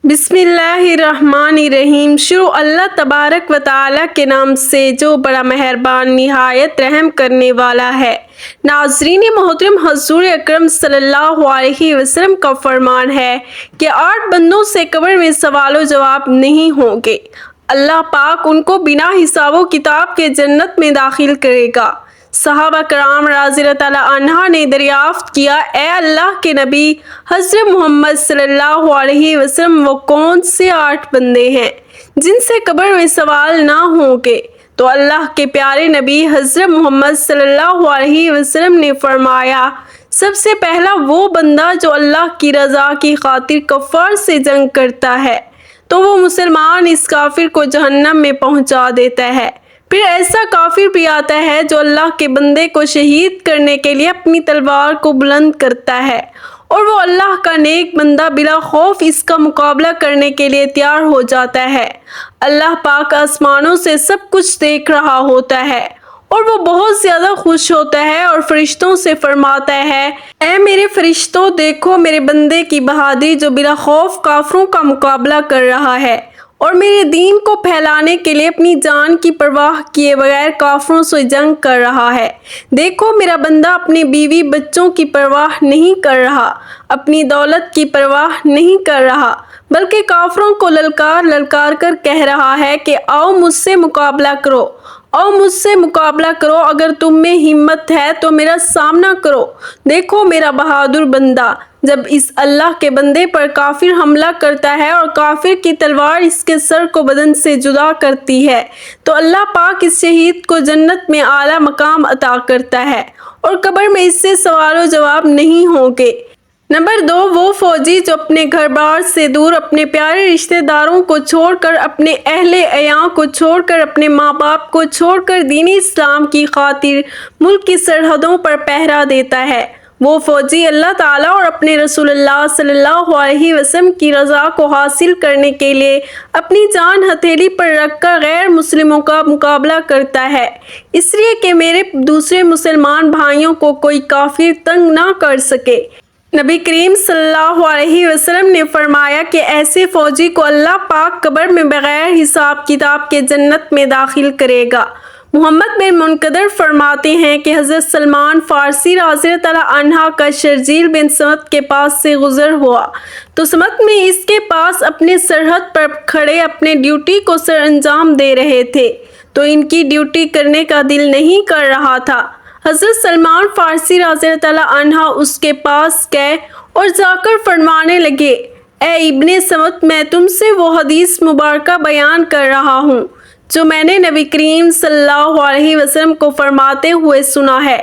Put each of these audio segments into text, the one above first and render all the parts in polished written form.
بسم اللہ الرحمن الرحیم۔ شروع اللہ تبارک و تعالی کے نام سے جو بڑا مہربان نہایت رحم کرنے والا ہے۔ ناظرین محترم، حضور اکرم صلی اللہ علیہ وسلم کا فرمان ہے کہ 8 بندوں سے قبر میں سوال و جواب نہیں ہوں گے۔ اللہ پاک ان کو بنا حساب و کتاب کے جنت میں داخل کرے گا۔ صحابہ کرام رضی اللہ تعالیٰ عنہ نے دریافت کیا، اے اللہ کے نبی حضرت محمد صلی اللہ علیہ وسلم، وہ کون سے 8 بندے ہیں جن سے قبر میں سوال نہ ہوں گے؟ تو اللہ کے پیارے نبی حضرت محمد صلی اللہ علیہ وسلم نے فرمایا، سب سے پہلا وہ بندہ جو اللہ کی رضا کی خاطر کفار سے جنگ کرتا ہے تو وہ مسلمان اس کافر کو جہنم میں پہنچا دیتا ہے۔ پھر ایسا کافر بھی آتا ہے جو اللہ کے بندے کو شہید کرنے کے لیے اپنی تلوار کو بلند کرتا ہے اور وہ اللہ کا نیک بندہ بلا خوف اس کا مقابلہ کرنے کے لیے تیار ہو جاتا ہے۔ اللہ پاک آسمانوں سے سب کچھ دیکھ رہا ہوتا ہے اور وہ بہت زیادہ خوش ہوتا ہے اور فرشتوں سے فرماتا ہے، اے میرے فرشتوں، دیکھو میرے بندے کی بہادری جو بلا خوف کافروں کا مقابلہ کر رہا ہے اور میرے دین کو پھیلانے کے لیے اپنی جان کی پرواہ کیے بغیر کافروں سے جنگ کر رہا ہے۔ دیکھو میرا بندہ اپنے بیوی بچوں کی پرواہ نہیں کر رہا، اپنی دولت کی پرواہ نہیں کر رہا، بلکہ کافروں کو للکار للکار کر کہہ رہا ہے کہ آؤ مجھ سے مقابلہ کرو، آؤ مجھ سے مقابلہ کرو، اگر تم میں ہمت ہے تو میرا سامنا کرو۔ دیکھو میرا بہادر بندہ۔ جب اس اللہ کے بندے پر کافر حملہ کرتا ہے اور کافر کی تلوار اس کے سر کو بدن سے جدا کرتی ہے تو اللہ پاک اس شہید کو جنت میں اعلیٰ مقام عطا کرتا ہے اور قبر میں اس سے سوال و جواب نہیں ہوں گے۔ نمبر 2، وہ فوجی جو اپنے گھر بار سے دور، اپنے پیارے رشتہ داروں کو چھوڑ کر، اپنے اہل عیاں کو چھوڑ کر، اپنے ماں باپ کو چھوڑ کر دین اسلام کی خاطر ملک کی سرحدوں پر پہرا دیتا ہے۔ وہ فوجی اللہ تعالیٰ اور اپنے رسول اللہ صلی اللہ علیہ وسلم کی رضا کو حاصل کرنے کے لیے اپنی جان ہتھیلی پر رکھ کر غیر مسلموں کا مقابلہ کرتا ہے، اس لیے کہ میرے دوسرے مسلمان بھائیوں کو کوئی کافر تنگ نہ کر سکے۔ نبی کریم صلی اللہ علیہ وسلم نے فرمایا کہ ایسے فوجی کو اللہ پاک قبر میں بغیر حساب کتاب کے جنت میں داخل کرے گا۔ محمد بن منکدر فرماتے ہیں کہ حضرت سلمان فارسی رضی اللہ عنہ کا شرجیل بن سمت کے پاس سے گزر ہوا تو سمت میں اس کے پاس اپنے سرحد پر کھڑے اپنے ڈیوٹی کو سر انجام دے رہے تھے تو ان کی ڈیوٹی کرنے کا دل نہیں کر رہا تھا۔ حضرت سلمان فارسی رضی اللہ عنہ اس کے پاس گئے اور جا کر فرمانے لگے، اے ابن سمت، میں تم سے وہ حدیث مبارکہ بیان کر رہا ہوں جو میں نے نبی کریم صلی اللہ علیہ وسلم کو فرماتے ہوئے سنا ہے۔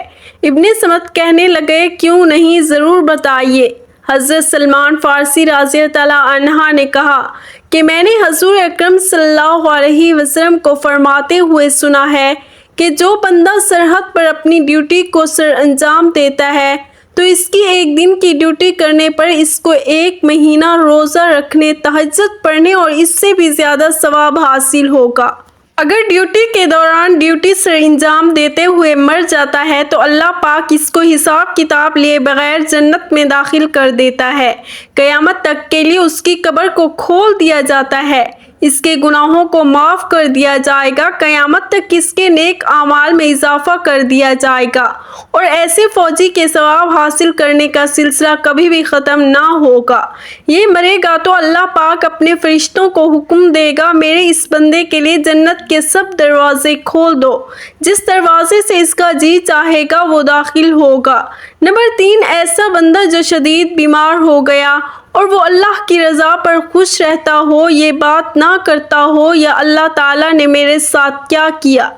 ابن سمت کہنے لگے، کیوں نہیں، ضرور بتائیے۔ حضرت سلمان فارسی رضی اللہ عنہ نے کہا کہ میں نے حضور اکرم صلی اللہ علیہ وسلم کو فرماتے ہوئے سنا ہے کہ جو بندہ سرحد پر اپنی ڈیوٹی کو سر انجام دیتا ہے تو اس کی ایک دن کی ڈیوٹی کرنے پر اس کو 1 مہینہ روزہ رکھنے، تہجد پڑھنے اور اس سے بھی زیادہ ثواب حاصل ہوگا۔ اگر ڈیوٹی کے دوران ڈیوٹی سر انجام دیتے ہوئے مر جاتا ہے تو اللہ پاک اس کو حساب کتاب لیے بغیر جنت میں داخل کر دیتا ہے۔ قیامت تک کے لیے اس کی قبر کو کھول دیا جاتا ہے، اس کے گناہوں کو معاف کر دیا جائے گا، قیامت تک اس کے نیک اعمال میں اضافہ کر دیا جائے گا اور ایسے فوجی کے ثواب حاصل کرنے کا سلسلہ کبھی بھی ختم نہ ہوگا۔ یہ مرے گا تو اللہ پاک اپنے فرشتوں کو حکم دے گا، میرے اس بندے کے لیے جنت کے سب دروازے کھول دو، جس دروازے سے اس کا جی چاہے گا وہ داخل ہوگا۔ نمبر 3، ایسا بندہ جو شدید بیمار ہو گیا اور وہ اللہ کی رضا پر خوش رہتا ہو، یہ بات نہ کرتا ہو یا اللہ تعالیٰ نے میرے ساتھ کیا کیا،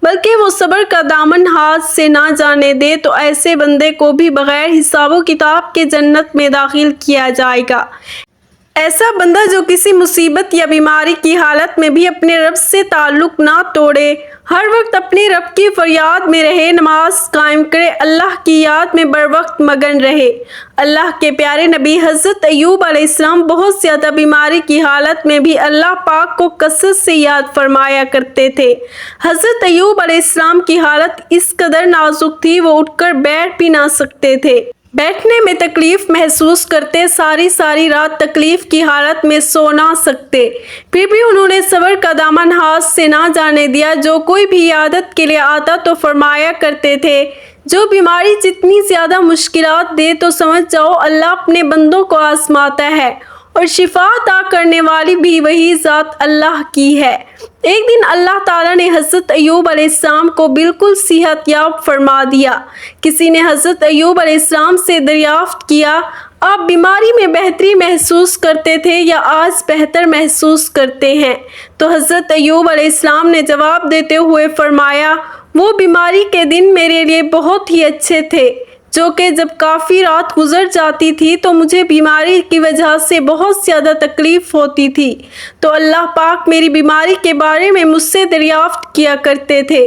بلکہ وہ صبر کا دامن ہاتھ سے نہ جانے دے تو ایسے بندے کو بھی بغیر حساب و کتاب کے جنت میں داخل کیا جائے گا۔ ایسا بندہ جو کسی مصیبت یا بیماری کی حالت میں بھی اپنے رب سے تعلق نہ توڑے، ہر وقت اپنے رب کی فریاد میں رہے، نماز قائم کرے، اللہ کی یاد میں بر وقت مگن رہے۔ اللہ کے پیارے نبی حضرت ایوب علیہ السلام بہت زیادہ بیماری کی حالت میں بھی اللہ پاک کو کثرت سے یاد فرمایا کرتے تھے۔ حضرت ایوب علیہ السلام کی حالت اس قدر نازک تھی وہ اٹھ کر بیٹھ بھی نہ سکتے تھے۔ بیٹھنے میں تکلیف محسوس کرتے، ساری رات تکلیف کی حالت میں سو نہ سکتے، پھر بھی انہوں نے صبر کا دامن ہاتھ سے نہ جانے دیا۔ جو کوئی بھی عیادت کے لیے آتا تو فرمایا کرتے تھے، جو بیماری جتنی زیادہ مشکلات دے تو سمجھ جاؤ اللہ اپنے بندوں کو آزماتا ہے، اور شفا عطا کرنے والی بھی وہی ذات اللہ کی ہے۔ ایک دن اللہ تعالیٰ نے حضرت ایوب علیہ السلام کو بالکل صحت یاب فرما دیا۔ کسی نے حضرت ایوب علیہ السلام سے دریافت کیا، آپ بیماری میں بہتری محسوس کرتے تھے یا آج بہتر محسوس کرتے ہیں؟ تو حضرت ایوب علیہ السلام نے جواب دیتے ہوئے فرمایا، وہ بیماری کے دن میرے لیے بہت ہی اچھے تھے، جو کہ جب کافی رات گزر جاتی تھی تو مجھے بیماری کی وجہ سے بہت زیادہ تکلیف ہوتی تھی، تو اللہ پاک میری بیماری کے بارے میں مجھ سے دریافت کیا کرتے تھے،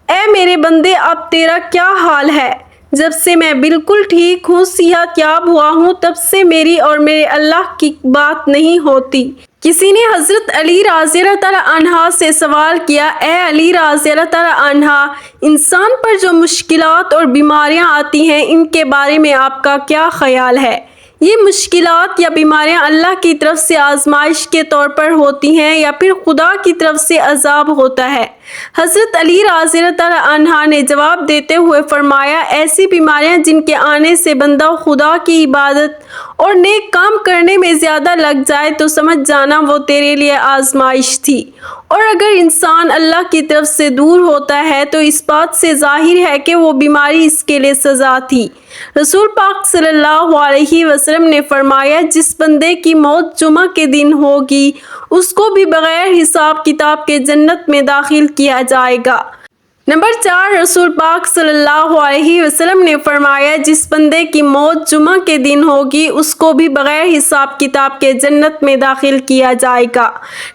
اے میرے بندے اب تیرا کیا حال ہے؟ جب سے میں بالکل ٹھیک ہوں، صحت یاب ہوا ہوں، تب سے میری اور میرے اللہ کی بات نہیں ہوتی۔ کسی نے حضرت علی رضی اللہ تعالیٰ عنہ سے سوال کیا، اے علی رضی اللہ تعالیٰ عنہ، انسان پر جو مشکلات اور بیماریاں آتی ہیں ان کے بارے میں آپ کا کیا خیال ہے؟ یہ مشکلات یا بیماریاں اللہ کی طرف سے آزمائش کے طور پر ہوتی ہیں یا پھر خدا کی طرف سے عذاب ہوتا ہے؟ حضرت علی رضی اللہ تعالیٰ عنہ نے جواب دیتے ہوئے فرمایا، ایسی بیماریاں جن کے آنے سے بندہ خدا کی عبادت اور نیک کام کرنے میں زیادہ لگ جائے تو سمجھ جانا وہ تیرے لیے آزمائش تھی، اور اگر انسان اللہ کی طرف سے دور ہوتا ہے تو اس بات سے ظاہر ہے کہ وہ بیماری اس کے لیے سزا تھی۔ رسول پاک صلی اللہ علیہ وسلم نے فرمایا، جس بندے کی موت جمعہ کے دن ہوگی اس کو بھی بغیر حساب کتاب کے جنت میں داخل کیا جائے گا۔ نمبر 4، رسول پاک صلی اللہ علیہ وسلم نے فرمایا، جس بندے کی موت جمعہ کے دن ہوگی اس کو بھی بغیر حساب کتاب کے جنت میں داخل کیا جائے گا۔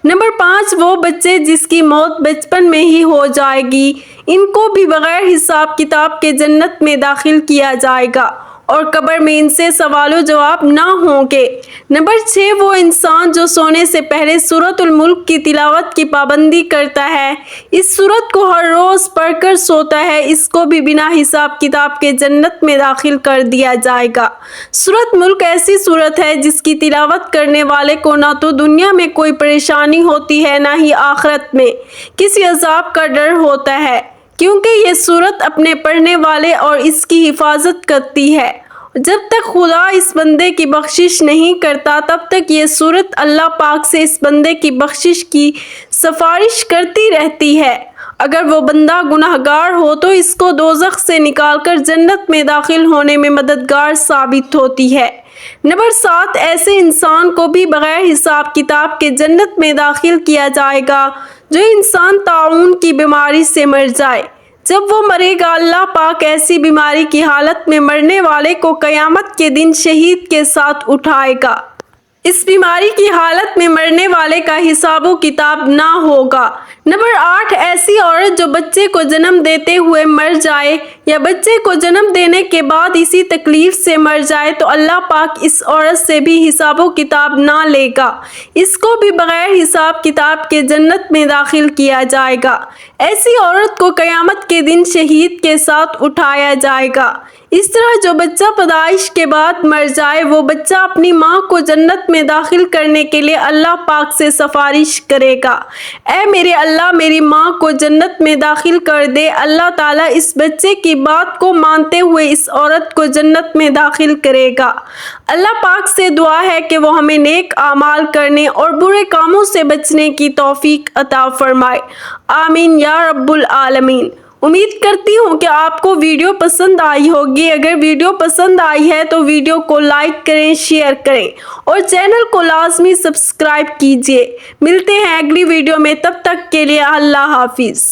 نمبر 5، وہ بچے جس کی موت بچپن میں ہی ہو جائے گی ان کو بھی بغیر حساب کتاب کے جنت میں داخل کیا جائے گا، اور قبر میں ان سے سوال و جواب نہ ہوں گے۔ نمبر 6، وہ انسان جو سونے سے پہلے سورۃ الملک کی تلاوت کی پابندی کرتا ہے، اس سورت کو ہر روز پڑھ کر سوتا ہے، اس کو بھی بنا حساب کتاب کے جنت میں داخل کر دیا جائے گا۔ سورۃ ملک ایسی سورت ہے جس کی تلاوت کرنے والے کو نہ تو دنیا میں کوئی پریشانی ہوتی ہے نہ ہی آخرت میں کسی عذاب کا ڈر ہوتا ہے، کیونکہ یہ سورت اپنے پڑھنے والے اور اس کی حفاظت کرتی ہے۔ جب تک خدا اس بندے کی بخشش نہیں کرتا تب تک یہ سورت اللہ پاک سے اس بندے کی بخشش کی سفارش کرتی رہتی ہے۔ اگر وہ بندہ گناہگار ہو تو اس کو دوزخ سے نکال کر جنت میں داخل ہونے میں مددگار ثابت ہوتی ہے۔ نمبر 7، ایسے انسان کو بھی بغیر حساب کتاب کے جنت میں داخل کیا جائے گا جو انسان طاعون کی بیماری سے مر جائے۔ جب وہ مرے گا اللہ پاک ایسی بیماری کی حالت میں مرنے والے کو قیامت کے دن شہید کے ساتھ اٹھائے گا۔ اس بیماری کی حالت میں مرنے والے کا حساب و کتاب نہ ہوگا۔ نمبر 8، ایسی عورت جو بچے کو جنم دیتے ہوئے مر جائے یا بچے کو جنم دینے کے بعد اسی تکلیف سے مر جائے تو اللہ پاک اس عورت سے بھی حساب و کتاب نہ لے گا، اس کو بھی بغیر حساب کتاب کے جنت میں داخل کیا جائے گا۔ ایسی عورت کو قیامت کے دن شہید کے ساتھ اٹھایا جائے گا۔ اس طرح جو بچہ پیدائش کے بعد مر جائے وہ بچہ اپنی ماں کو جنت میں داخل کرنے کے لیے اللہ پاک سے سفارش کرے گا، اے میرے اللہ میری ماں کو جنت میں داخل کر دے۔ اللہ تعالیٰ اس بچے کی بات کو مانتے ہوئے اس عورت کو جنت میں داخل کرے گا۔ اللہ پاک سے دعا ہے کہ وہ ہمیں نیک اعمال کرنے اور برے کاموں سے بچنے کی توفیق عطا فرمائے، آمین یا رب العالمین۔ امید کرتی ہوں کہ آپ کو ویڈیو پسند آئی ہوگی۔ اگر ویڈیو پسند آئی ہے تو ویڈیو کو لائک کریں، شیئر کریں اور چینل کو لازمی سبسکرائب کیجیے۔ ملتے ہیں اگلی ویڈیو میں، تب تک کے لیے اللہ حافظ۔